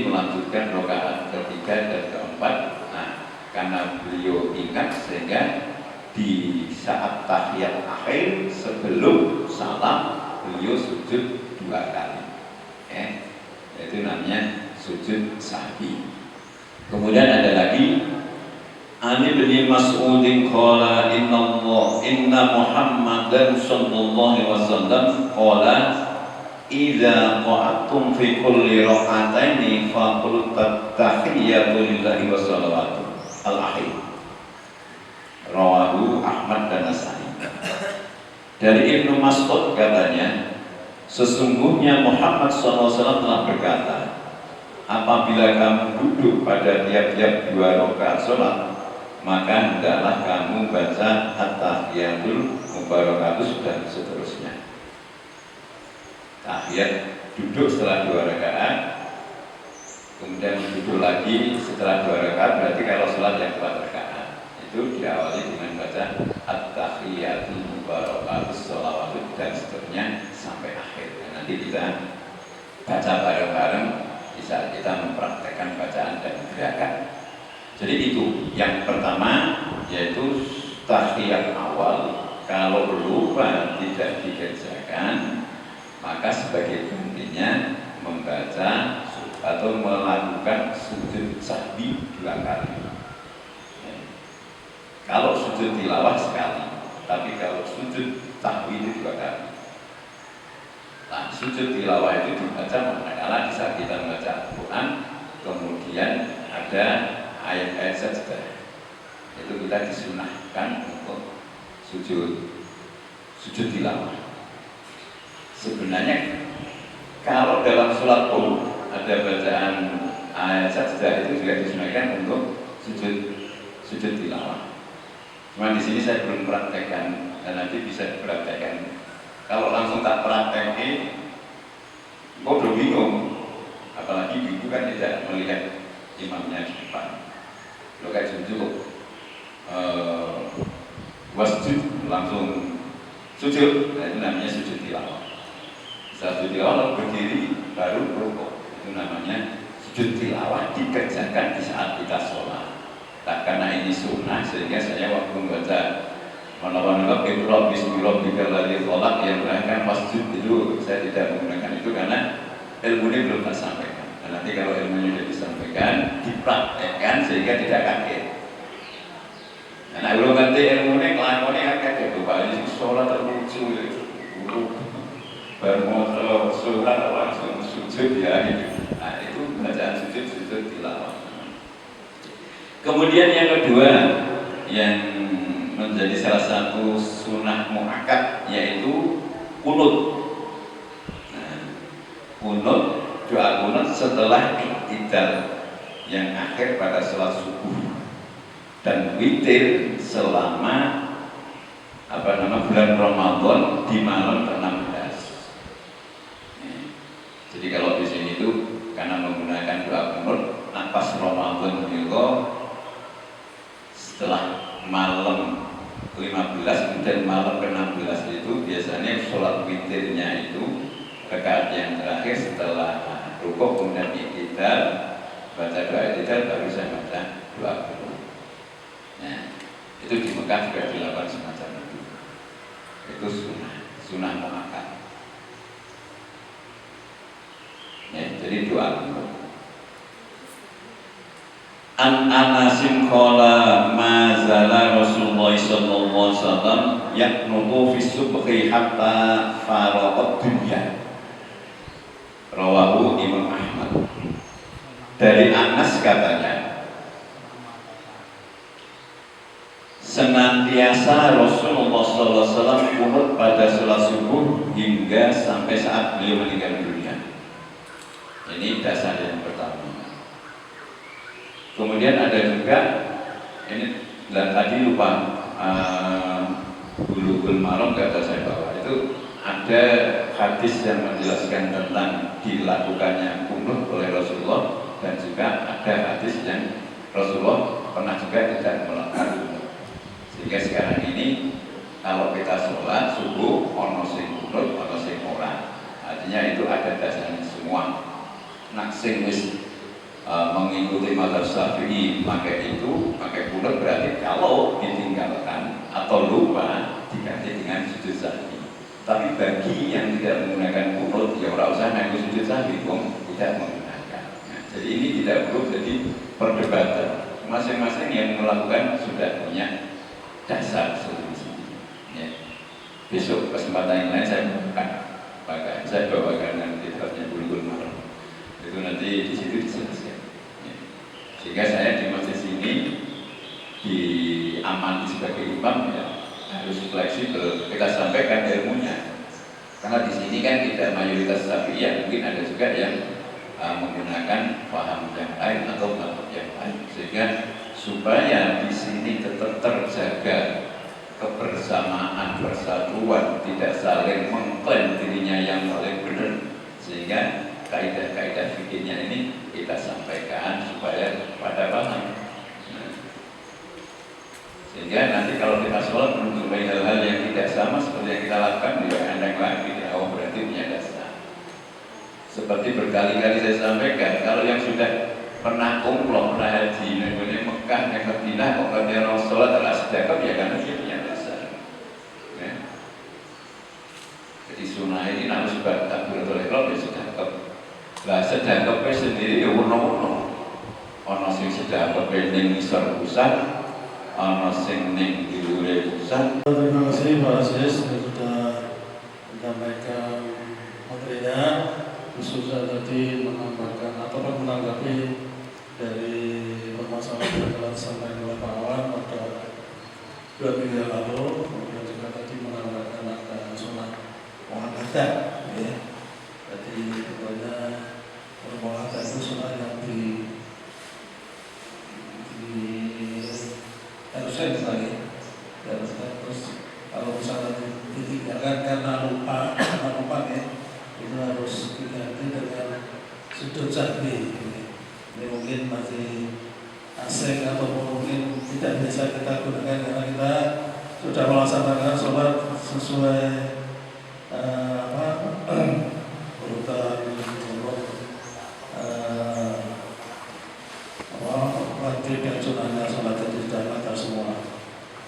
melanjutkan rakaat ketiga dan keempat. Nah, karena beliau ingat sehingga di saat tahiyat akhir sebelum salam beliau sujud 2 kali. Itu namanya sujud sahwi. Kemudian ada lagi Ani bin Mas'udin qala inna Muhammadan sallallahu alaihi wasallam qala idza qa'atum fi kulli rak'ataini faqul tahiyyatu lillahi wa salawatu al-akhir. Rawahu Ahmad dan Nasai. Dari Ibnu Mas'ud katanya, sesungguhnya Muhammad SAW telah berkata, apabila kamu duduk pada tiap-tiap 2 rakaat sholat, maka hendaklah kamu baca at-tahiyatul mubarakatus dan seterusnya. Tahiyat duduk setelah 2 rakaat, kemudian duduk lagi setelah 2 rakaat, berarti kalau sholat yang 4 rakaat itu diawali dengan baca at-tahiyatul mubarakatus sholawatut dan seterusnya sampai akhir. Dan nanti kita baca bareng-bareng di saat kita mempraktekkan bacaan dan gerakan. Jadi itu yang pertama, yaitu tahiyat awal. Kalau lupa tidak dikerjakan, maka sebagai gantinya membaca atau melakukan sujud sahwi 2 kali. Kalau sujud tilawah sekali, tapi kalau sujud sahwi itu 2 kali. Nah, sujud tilawah itu dibaca manakala di saat kita membaca Al-Quran, kemudian ada ayat-ayat sajdah, itu kita disunahkan untuk sujud tilawah. Sebenarnya kalau dalam sholat pun ada bacaan ayat sajdah, itu juga disunahkan untuk sujud sujud tilawah. Cuma di sini saya belum praktekkan dan nanti bisa dipraktekkan. Kalau langsung tak praktekin, kok udah bingung. Apalagi ibu kan tidak melihat imamnya di depan. Lo kayak sujud, wasjud langsung sujud, nah itu namanya sujud tilawah. Sujud tilawah berdiri baru rukuk, itu namanya sujud tilawah dikerjakan di saat kita sholat. Tak karena ini sunnah sehingga saya waktu membaca menolong Iqra bismi rabbikal ladzi khalaq yang terakhir masjid itu saya tidak menggunakan itu karena ilmunya belum tak sampaikan. Dan nanti kalau ilmunya sudah disampaikan, dipraktekkan sehingga tidak kaget. Nah, belum ngerti ilmunya kelakuannya kan kaget. Bapak ini sholat terlucu, bermotor sholat langsung sujud ya. Nah itu bacaan sujud tilawah. Kemudian yang kedua yang menjadi salah satu sunnah muakkad yaitu kunut. Nah, kunut, doa kunut setelah i'tidal yang akhir pada sholat subuh dan witir selama bulan Ramadan di malam ke-16. Jadi kalau di sini itu karena menggunakan doa kunut pas Ramadan itu setelah malam 15 dan malam ke-16 itu biasanya sholat witirnya itu rakaat yang terakhir setelah rukuk kemudian i'tidal, baca doa i'tidal baru saya baca doa kunut. Nah, itu di Mekah juga dilakukan semacam itu. Itu sunnah muakkad. Ya, jadi doa kunut. An Anasin qala ma zala Rasulullah sallallahu alaihi wasallam yaqnutu fi subhi hatta faraqat dunya. Rawahu Imam Ahmad. Dari Anas katanya, senantiasa Rasulullah sallallahu alaihi wasallam kunut pada salat subuh hingga sampai saat beliau meninggal dunia. Ini dasar yang pertama. Kemudian ada juga ini tadi lupa Bulughul Maram kata saya bahwa itu ada hadis yang menjelaskan tentang dilakukannya kunut oleh Rasulullah dan juga ada hadis yang Rasulullah pernah juga tidak melakukan kunut. Sehingga sekarang ini kalau kita sholat subuh ono sing kunut ono sing ora, artinya itu ada dasarnya semua. Nak sing wis mengikuti mazhab Syafi'i pakai kunut berarti kalau ditinggalkan atau lupa diganti dengan sujud sahwi. Tapi bagi yang tidak menggunakan kunut ya ora usah nganggo sujud sahwi, tidak menggunakan. Nah, jadi ini tidak perlu jadi perdebatan. Masing-masing yang melakukan sudah punya dasar sendiri. Ya. Besok kesempatan yang lain saya bawakan nanti kitabnya Bulughul Maram. Itu nanti di situ dijelaskan. Ya. Sehingga saya di masjid sini diamati sebagai imam ya harus fleksibel. Kita sampaikan ilmunya. Karena di sini kan tidak mayoritas Syafi'iyah, mungkin ada juga yang menggunakan paham yang lain atau mazhab yang lain. Sehingga supaya di sini tetap terjaga kebersamaan, persatuan, tidak saling mengklaim dirinya yang paling benar, sehingga kaidah-kaidah fikihnya ini kita sampaikan supaya pada paham. Sehingga nanti kalau kita sholat menjumpai hal-hal yang tidak sama seperti yang kita lakukan di yang lain tidak berarti punya dasar. Seperti berkali-kali saya sampaikan, kalau yang sudah pernah umroh, pernah haji, negeri Mekah, yang Madinah, kok dia orang sholat adalah sedekap ya karena dia punya dasar. Ya. Jadi sunnah ini harus takbiratul ihram ya sedekap. Lah sedekapnya sendiri ya wono-wono. Ana sing sedekapnya ning ngisor pusat, ana sing ning dhuwure pusat. Terima kasih Pak Aziz sudah menyampaikan materinya, khususnya tadi menambahkan atau menanggapi dari permasalahan yang telah disampaikan oleh Pak Awan pada 2 minggu yang lalu, kemudian juga tadi menambahkan ada sholat muakkadah, ya. Jadi tentunya muakkadah itu sholat yang 100% sekali. Dan terus kalau misalnya ditinggalkan karena lupa ya, itu harus diganti dengan sujud sahwi. Ini mungkin masih asing ataupun mungkin tidak bisa kita gunakan karena kita sudah melaksanakan sholat sesuai urutan wajib dan sunahnya sholat itu sudah ada semua.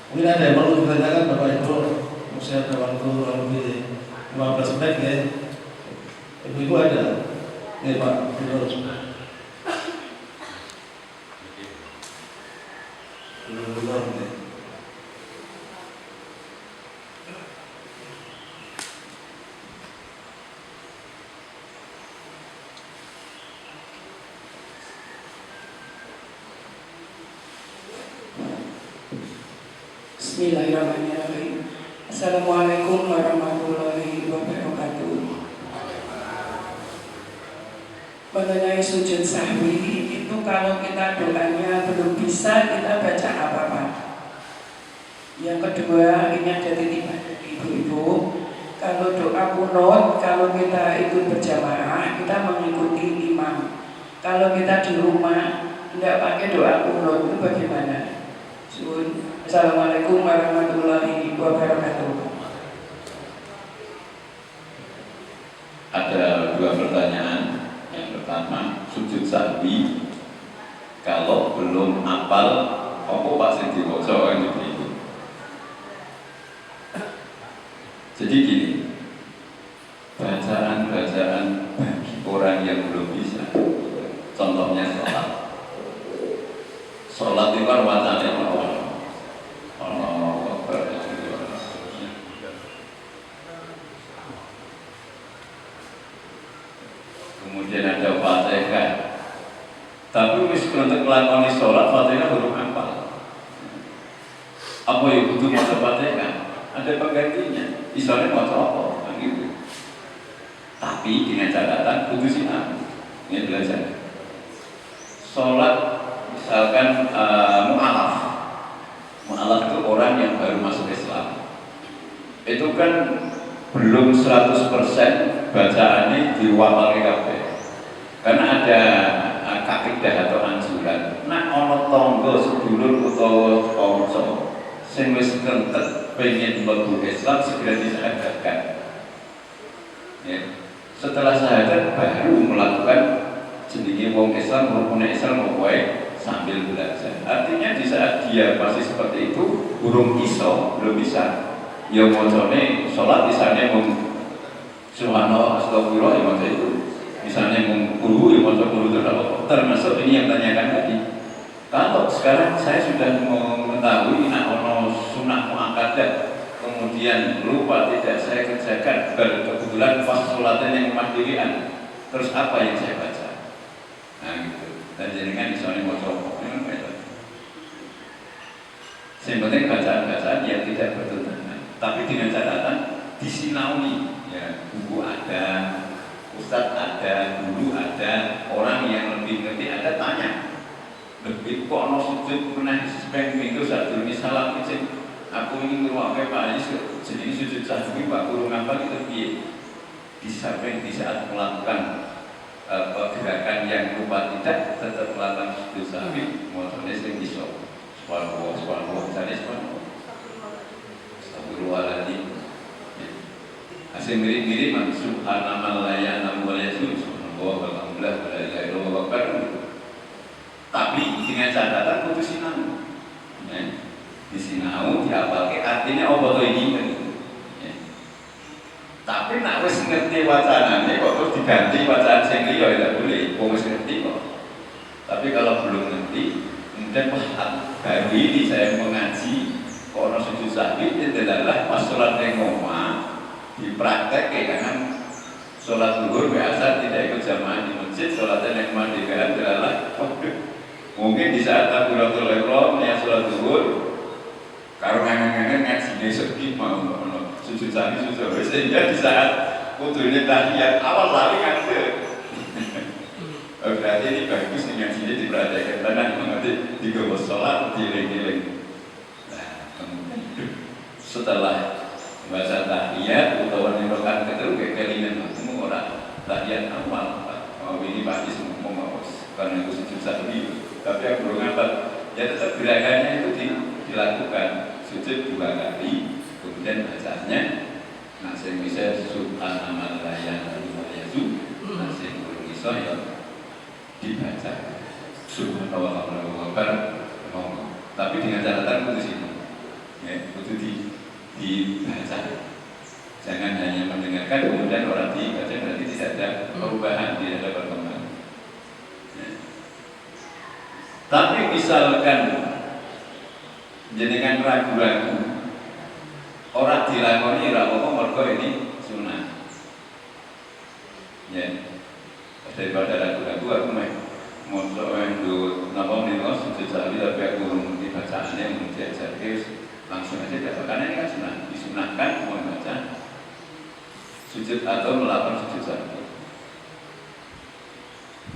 Mungkin ada yang perlu ditanyakan Bapak Ibu, masih ada waktu kurang lebih 15 menit ya. Ibu ada? Ya Pak, belum. Belum ya. Bismillahirrahmanirrahim. Assalamualaikum warahmatullahi wabarakatuh. Mengenai sujud sahwi itu kalau kita doanya belum bisa, kita baca apa-apa. Yang kedua, ini ada titipan dari ibu-ibu. Kalau doa kunut, kalau kita ikut berjamaah, kita mengikuti imam. Kalau kita di rumah tidak pakai doa kunut, itu bagaimana? Assalamualaikum warahmatullahi wabarakatuh. Ada dua pertanyaan. Yang pertama, sujud sahwi kalau belum hafal apa Pak Siti Boso itu. Jadi gini, bacaan-bacaan bagi orang yang belum bisa, contohnya sholat. Sholat itu kan wacana kemudian ada Fatihah. Tapi meskipun untuk melakukan sholat, Fatihah belum hafal. Apa yang butuh maca Fatihah? Ada penggantinya. Misalnya maca apa? Nah, gitu. Tapi dengan catatan butuh sinau. Ini belajar. Sholat misalkan mu'alaf. Mu'alaf itu orang yang baru masuk Islam. Itu kan belum 100% bacaannya diwakil kabeh. Karena ada kaidah atau anjuran. Nah, ana tangga sedulur utawa kanca sing wis kentet pengen mlebu Islam segera disadarkan. Ya. Setelah syahadat baru melakukan jenenge wong Islam, rukun Islam wae sambil belajar. Artinya di saat dia masih seperti itu, burung iso, belum bisa. Ya macane sholat misalnya subhanallah astagfirullah ya maca itu. Misalnya guru ya maca guru termasuk ini yang tanyakan tadi. Kalau sekarang saya sudah mengetahui ono sunah muakkadah kemudian lupa tidak saya kerjakan, kebetulan pas sholatnya yang mandirian, terus apa yang saya baca? Nah gitu. Dan jaringan misalnya maca yang penting bacaan-bacaan yang tidak bertentangan, tapi dengan catatan disinaui ya, buku ada, ustadz ada, guru ada, orang yang lebih ngerti ada, tanya lebih kok no sujud pernah speng minggu saat dulu salam izin aku ingin ngeruakai Pak Anies jadi sujud sahwi Pak Guru ngapa gitu di saat melakukan gerakan yang lupa tidak tetap melakukan sujud sahwi maksudnya sering bisa subhanallah misalnya astagfirullahaladzim asing mirip-mirip subhanallah la ya'lamu wa la yasud subhanallah walhamdulillah wa la ilaha illallah akbar. Tapi dengan catatan putus sinau ya. Di sinau diapalke artinya apa to iki ya. Tapi nek wis ngerti wacanane kok terus diganti wacana sing liya tidak boleh wong wis ngerti kok. Tapi kalau belum ngerti kemudian baru ini saya mengaji kono sujud sahwi itu adalah pas sholat yang ngomong dipraktek kan sholat zuhur biasa tidak ikut jamaah di masjid, sholatnya yang mandirian adalah mungkin di saat takbiratul ihram yang sholat zuhur karo ngangen-ngangen ngaji sepi mau sujud sahwi sujud sehingga di saat kudune tahiyat awal lali ngantuk. Berarti ini bagus nih ngajinya diperhatikan karena mengerti di sholat dieling-eling. setelah baca tahiyat utawa ning rakaat kedua kelingan mung ora tahiyat awal ini pasti semua mau karena itu sujud sahwi tapi yang belum ngapal ya tetap gerakannya itu dilakukan sujud 2 kali kemudian bacaannya nah saya bisa subhanallah wa yazu nah saya belum bisa ya dibaca subhanallah wa akbar tapi dengan catatan itu sini ya itu dibaca jangan hanya mendengarkan kemudian orang dibaca berarti tidak ada perubahan tidak ada perkembangan ya. Tapi misalkan jenengan ragu-ragu orang dilakoni ora apa mergo ini sunnah ya daripada ragu-ragu aku mau napa menika sujud sahwi tapi aku belum dibacaannya belum diajarke langsung aja dapat karena ini kan sunnah disunahkan mau baca sujud atau melakukan sujud sahwi.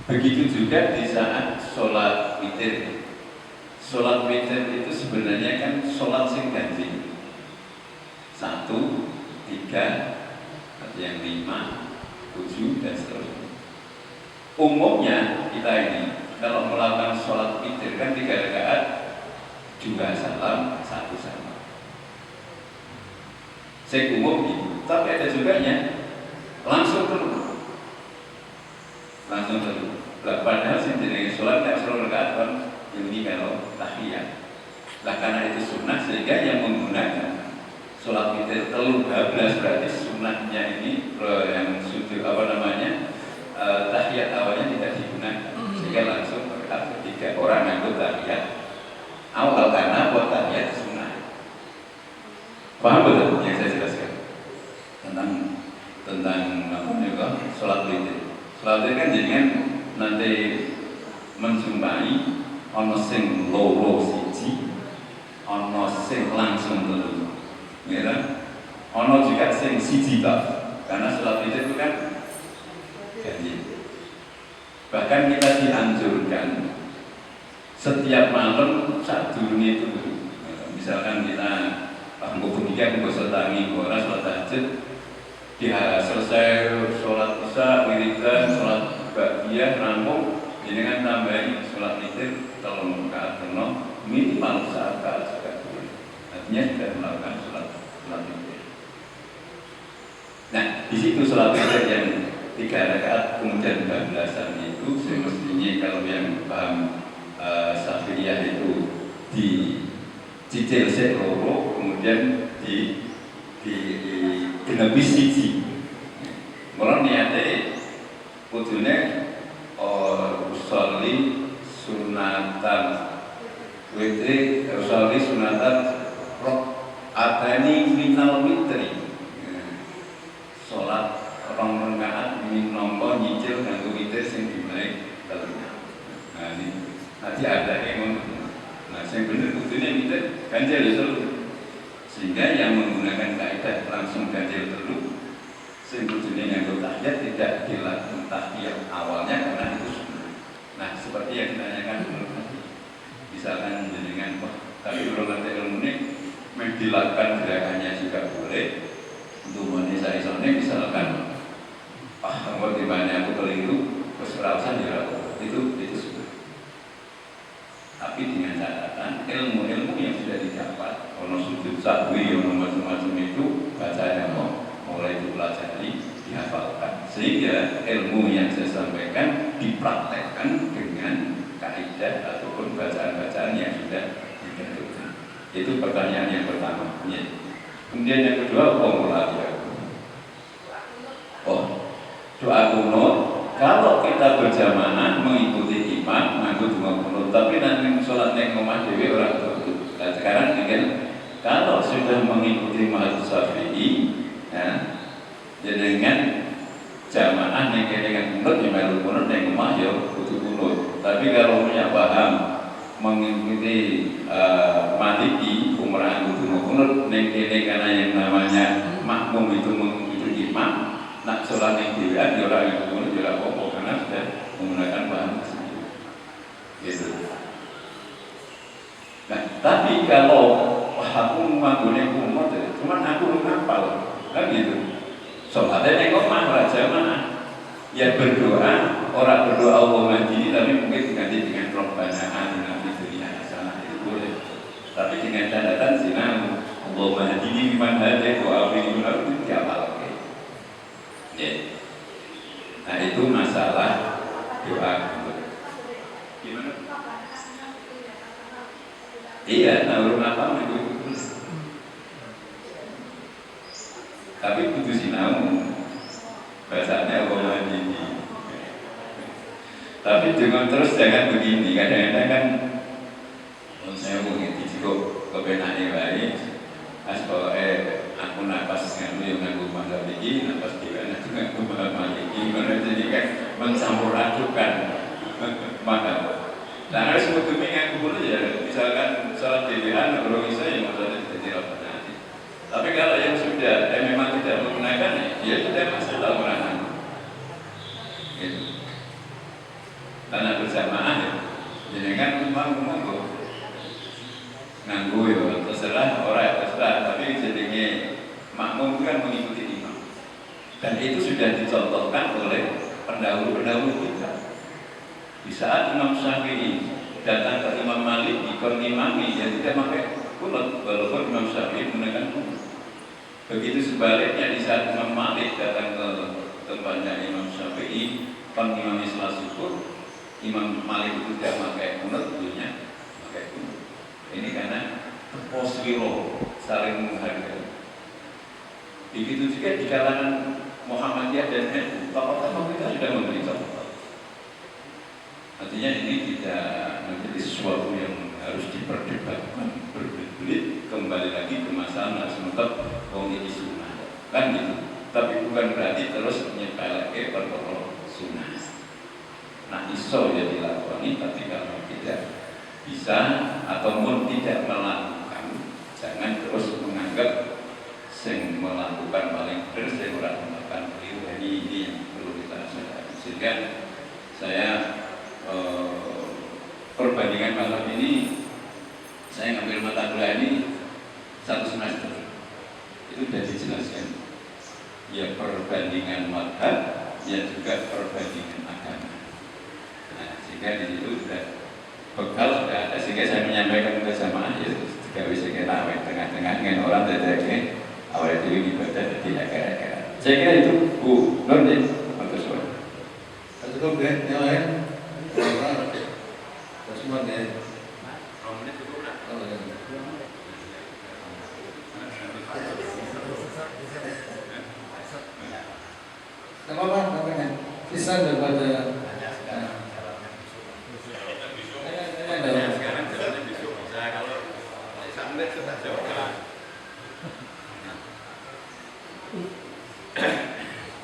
Begitu juga di saat sholat witir. Sholat witir itu sebenarnya kan sholat sing ganjil 1, 3, atau yang 5, 7 dan seterusnya. Umumnya kita ini kalau melakukan sholat witir kan 3 rakaat 2 salam 1 salam. Saya umum itu. Tapi ada juga langsung terus. Padahal jenenge sholat yang selalu rakaat kan ini kalau tahiyat. Karena itu sunnah sehingga yang menggunakan sholat witir 13 berarti sunnahnya ini yang sujud tahiyat awalnya tidak digunakan sehingga langsung rakaat ketiga orang yang tahiyat awal karena buat tahiyat sunnah. Paham betul yang saya jelaskan? Tentang apa juga sholat witir. Sholat witir kan jenengan nanti menjumpai ono sing loro siji, ono sing langsung telu. Ya, ono juga sing siji tok. Karena sholat witir itu kan ganjil. Bahkan kita dianjurkan setiap malam sadurunge itu. Misalkan kita Mbok bengi aku basa tangi ora sholat tahajud dia selesai sholat isya wiridan sholat ba'diyah rampung jenengan tambahi sholat witir 3 rakaat minimal 1 rakaat sekali artinya sudah melakukan sholat witir. Nah di situ sholat witir yang 3 rakaat kemudian bablasan itu semestinya kalau yang paham Syafi'iyah itu di cicil loro kemudian di genepi siji. Mula niate kudune usolli sunatan witri usolli sunatan rakaatani minal witri. Salat 2 rakaat minangka nyicil kanggo witir sing dimulai telunjuk. Nah ini nanti ada yang nah yang benar kudune witir ganjil itu sehingga yang menggunakan kaidah langsung ganjil terus sing kudune nganggo tahiyat tidak dilakukan tahiyat awalnya karena itu sunnah. Nah seperti yang ditanyakan dulu tadi misalkan jenengan tapi kalau nanti ilmu ini dilakukan gerakannya juga boleh untuk menisa isone misalkan kalau di mana aku keliru terus rausan ya itu sunnah. Tapi dengan catatan ilmu-ilmu yang sudah didapat ono sujud sahwi ono macam-macam itu bacanya mulai dipelajari dihafalkan sehingga ilmu yang saya sampaikan dipraktekkan dengan kaidah ataupun bacaan-bacaan yang sudah ditentukan. Itu pertanyaan yang pertama. Kemudian yang kedua doa kunut. Kalau kita berjamaah mengikuti imam nganggo donga kunut, tapi nanti sholat ning omah dhewe ora kunut. Nah, sekarang kalau sudah mengikuti mazhab Syafi'i, ya, jenengan jamaah ning kene kan kunut ya melu kunut ning omah ya kudu kunut. Tapi kalau punya paham mengikuti Maliki umrah nganggo donga kunut ning kene karena yang namanya makmum itu mengikuti imam. Nak sholat yang dilihat, orang yang kemudian tidak apa-apa karena sudah menggunakan bahan tersebut. Gitu. Nah, tapi kalau aku menggunakan kumot, kan gitu. Sholatnya yang omah ora jamaah. Ya berdoa, orang berdoa Allahumma hdini tapi mungkin diganti dengan Rabbana atina fid dunya hasanah, itu boleh. Tapi dengan catatan sinau Allahumma hdini biman hadait wa afini biman itu diapal. Ya. Nah itu masalah doa. Gimana? Iya, naur apa itu. Tapi kudu sinau. Bahasanya Allahumma hdini. Tapi dengan terus jangan begini. Kadang-kadang kan saya mau ngerti cukup kebenane baik. Asal aku napas nganu yang nganggo mazhab iki, napas dhewe nganggo mazhab iki. Ngono jadi kan mencampur adukan mazhab. Nah, harus mengikuti nganggo ya. Misalkan salat dhewean orang bisa yang maksudnya tidak berarti. Tapi kalau yang sudah memang tidak menggunakan, ya tidak masalah orang. Gitu. Karena berjamaah ya, jadi kan monggo nganggo ya terserah orang terserah, tapi jadinya makmum kan mengikuti imam. Dan itu sudah dicontohkan oleh pendahulu-pendahulu kita. Di saat Imam Syafi'i datang ke Imam Malik ikut imami, ya tidak pakai kunut, walaupun Imam Syafi'i menggunakan kunut. Begitu sebaliknya di saat Imam Malik datang ke tempatnya Imam Syafi'i, imam salat syukur, Imam Malik itu tidak pakai kunut, dulunya pakai kunut. Ini karena poswiro saling menghargai. Begitu juga di kalangan Muhammadiyah dan NU, tokoh-tokoh kita sudah memberi contoh. Artinya ini tidak menjadi sesuatu yang harus diperdebatkan berbelit-belit, kembali lagi ke masalah sementara ini sunnah kan gitu. Tapi bukan berarti terus menyepelekan perkara sunnah. Nah iso ya dilakoni, tapi kalau tidak bisa ataupun tidak melakukan, jangan terus menganggap yang melakukan paling benar, yang orang melakukan keliru. Ini yang perlu kita sadari. Sehingga saya perbandingan malam ini, saya ngambil mata kuliah ini 1 semester, itu sudah dijelaskan. Ya perbandingan madhab, ya juga perbandingan agama. Nah, sehingga di situ sudah bekal sudah ada, sehingga saya menyampaikan ke jamaah ya jika bisa kita awet tengah-tengah dengan orang terjaga awal diri ibadah tidak kira-kira. Saya kira itu Bu Nur deh, bagus banget. Cukup deh, yang lain. Semua deh. Tidak apa-apa, katanya bisa daripada Sekarang jalannya besok bisa, kalau sampai sudah jauh.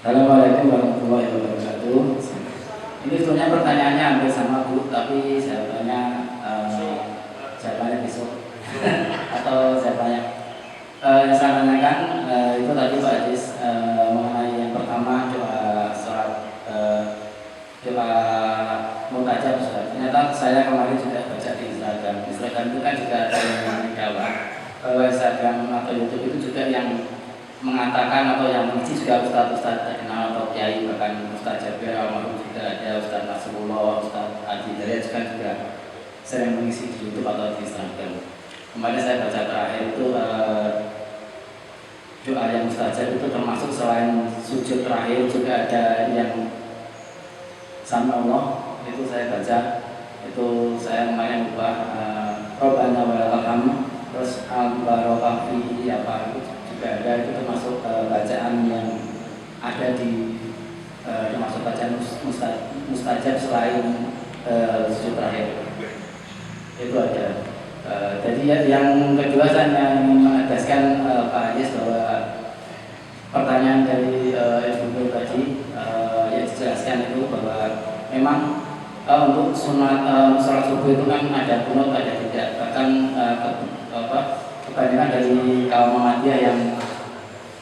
Assalamualaikum warahmatullahi wabarakatuh. Ini sebenarnya pertanyaannya hampir sama Bu, tapi jawabannya jawabannya besok atau jawabannya yang saya tanyakan itu tadi Pak Adis mengenai yang pertama doa sholat doa muntajat. Ternyata saya kemarin juga baca di Instagram itu kan juga ada yang menjawab bahwa Instagram atau YouTube itu juga yang mengatakan atau yang mengisi juga ustaz-ustaz terkenal atau kiai, bahkan Ustaz Jabir almarhum juga ada, Ustaz Nasrullah, Ustaz Adi Hidayat juga sering mengisi di YouTube atau di Instagram. Kemarin saya baca terakhir itu doa yang mustajab itu termasuk selain sujud terakhir juga ada yang sama Allah, itu saya baca, itu saya kemarin lupa Rabbana wa lakal hamd, terus al-barakah fihi apa itu juga ada, itu termasuk bacaan yang ada di termasuk bacaan mustajab selain sujud terakhir itu ada. Jadi yang kedua saya ingin menegaskan Pak Ayes bahwa pertanyaan dari Ibu tadi yang dijelaskan itu bahwa memang untuk sholat subuh itu kan ada kunut ada tidak, bahkan kebandingan dari kaum Muhammadiyah yang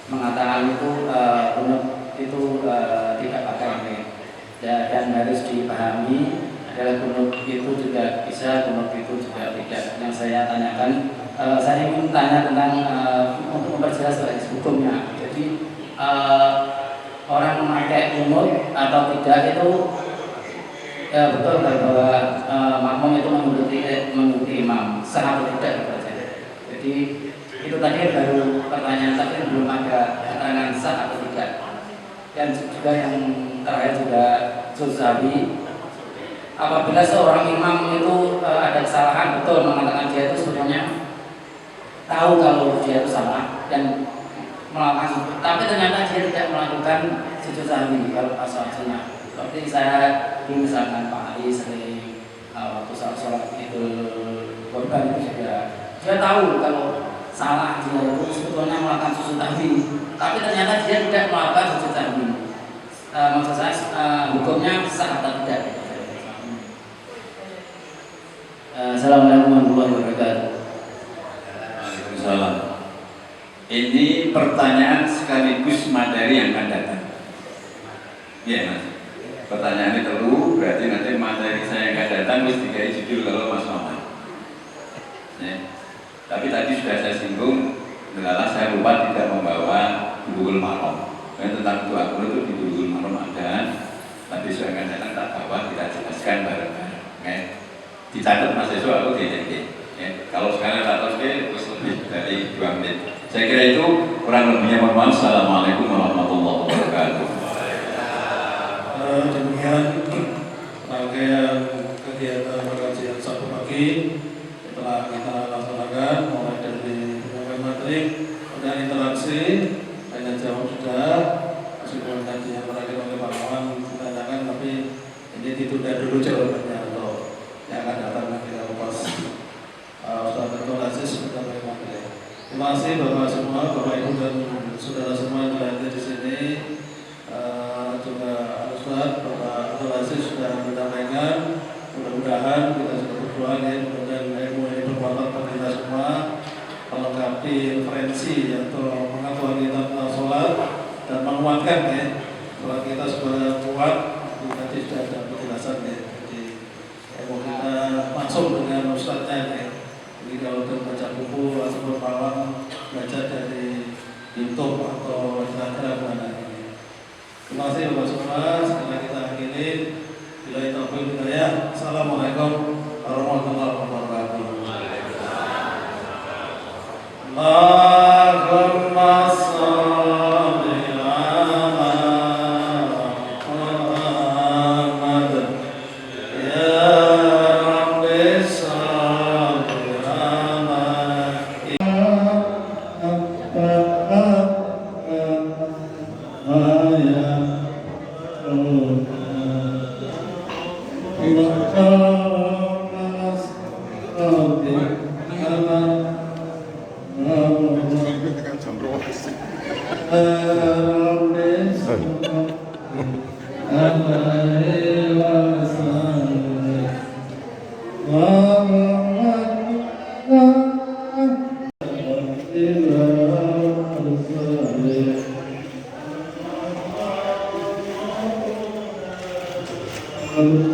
mengatakan itu kunut itu tidak pakai dan harus dipahami adalah kunut itu juga bisa, kunut itu juga tidak. Yang saya tanyakan, saya ingin tanya tentang untuk memperjelas hukumnya. Jadi orang memakai umur atau tidak itu ya betul bahwa makmum itu mengikuti imam sah atau tidak gitu aja. Jadi itu tadi baru pertanyaan, tapi belum ada keterangan sah atau tidak. Dan juga yang terakhir juga Suzawi, apabila seorang imam itu ada kesalahan, betul mengatakan dia itu sebetulnya tahu kalau dia itu salah dan melakukan sujud, tapi ternyata dia tidak melakukan sujud sahwi kalau pas sholat sunnah. Seperti saya dulu misalkan Pak Ali sering waktu sholat Idul Kurban itu juga dia tahu kalau salah dia itu sebetulnya melakukan sujud sahwi, tapi ternyata dia tidak melakukan sujud sahwi. Maksud saya hukumnya sah atau tidak? Assalamualaikum warahmatullahi wabarakatuh. Waalaikumsalam. Ini pertanyaan sekaligus materi yang akan datang. Iya Mas. Pertanyaannya terlalu berarti nanti materi saya yang akan datang harus dikai judul kalau Mas Muhammad. Ya. Tapi tadi sudah saya singgung, adalah saya lupa tidak membawa Bulughul Maram. Tentang doa kunut itu di Bulughul Maram ada. Tapi saya akan datang tak bawa, kita jelaskan bareng-bareng. Ya. Dicatat Mas Yesus aku di ya. Kalau sekarang tak tahu terus lebih dari 2 menit. Saya kira itu kurang lebihnya. Mohon maaf. Assalamualaikum warahmatullahi wabarakatuh. Demikian rangkaian kegiatan pengajian Sabtu pagi telah kita laksanakan mulai dari penyampaian materi dan interaksi tanya jawab sudah, meskipun tadi yang terakhir oleh Pak Mawan ditanyakan, tapi ini ditunda dulu jawabannya untuk yang akan datang nanti kalau pas Ustaz Dr. Aziz sudah materi. Terima kasih Bapak semua, Bapak Ibu dan saudara semua yang berada di sini. Juga Ustaz Bapak Dr. Aziz sudah menyampaikan. Mudah-mudahan kita sudah berdoa ya, mudah-mudahan ilmu ini bermanfaat bagi kita semua, melengkapi referensi atau pengetahuan kita tentang sholat dan menguatkan ya sholat kita supaya kuat. Tadi sudah ada penjelasan ya. Jadi ilmu kita langsung dengan Ustaznya ya. Jadi kalau kita baca buku ataupun pawang baca dari YouTube atau Instagram mana ini. Terima kasih Bapak semua. Setelah kita akhiri, bila itu hidayah. Assalamualaikum warahmatullahi wabarakatuh. Allahumma sholli ala Muhammad ya Rabbi sholli Amin.